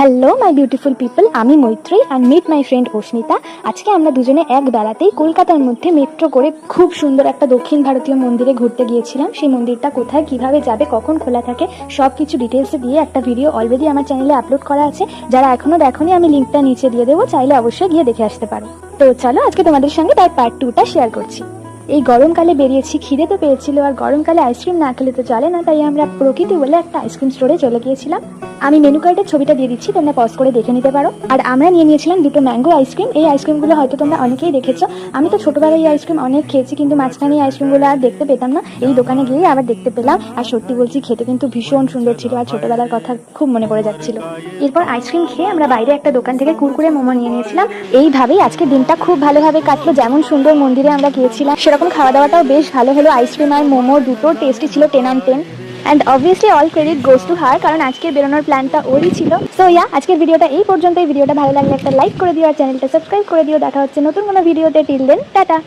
Hello my beautiful people, আমি মৈত্রী and meet my friend অস্মিতা। আজকে আমরা দুজনে এক বেলাতেই কলকাতার মধ্যে মেট্রো করে খুব সুন্দর একটা দক্ষিণ ভারতীয় মন্দিরে ঘুরতে গিয়েছিলাম। সেই মন্দিরটা কোথায়, কিভাবে যাবে, কখন খোলা থাকে, সব কিছু ডিটেলসে দিয়ে একটা ভিডিও অলরেডি আমার চ্যানেলে আপলোড করা আছে। যারা এখনও দেখোনি আমি লিঙ্কটা নিচে দিয়ে দেবো, চাইলে অবশ্যই গিয়ে দেখে আসতে পারো। তো চলো আজকে তোমাদের সঙ্গে তার পার্ট 2টা শেয়ার করছি। এই গরমকালে বেরিয়েছি, খিদে তো পেয়েছিল, আর গরমকালে আইসক্রিম না খেলে তো চলে না, তাই আমরা প্রকৃতি বলে একটা আইসক্রিম স্টোরে চলে গিয়েছিলাম। আমি মেনু কার্ডের ছবিটা দিয়ে দিচ্ছি, তোমরা পজ করে দেখে নিতে পারো। আর আমরা নিয়ে নিয়েছিলাম দুটো ম্যাঙ্গো আইসক্রিম। এই আইসক্রিমগুলো হয়তো তোমরা অনেকেই দেখেছো। আমি তো ছোটোবেলায় এই আইসক্রিম অনেক খেয়েছি, কিন্তু মাঝখানে এই আইসক্রিমগুলো আর দেখতে পেতাম না। এই দোকানে গিয়ে আবার দেখতে পেলাম, আর সত্যি বলছি খেতে কিন্তু ভীষণ সুন্দর ছিল, আর ছোটোবেলার কথা খুব মনে পড়ে যাচ্ছিল। এরপর আইসক্রিম খেয়ে আমরা বাইরে একটা দোকান থেকে কুরকুরে মোমো নিয়ে নিয়েছিলাম। এইভাবেই আজকে দিনটা খুব ভালোভাবে কাটলো। যেমন সুন্দর মন্দিরে আমরা গিয়েছিলাম, সেরকম খাওয়া দাওয়াটাও বেশ ভালো হলো। আইসক্রিম আর মোমো দুটো টেস্টি ছিল, 10 on 10। And obviously all credit goes to her, কারণ আজকে বেরোনোর প্ল্যানটা ওরই ছিল। সো আজকের ভিডিওটা এই পর্যন্ত। এই ভিডিওটা ভালো লাগলে একটা লাইক করে দিও, আর চ্যানেলটা সাবস্ক্রাইব করে দিও। দেখা হচ্ছে নতুন কোনো ভিডিওতে। Till then, tata.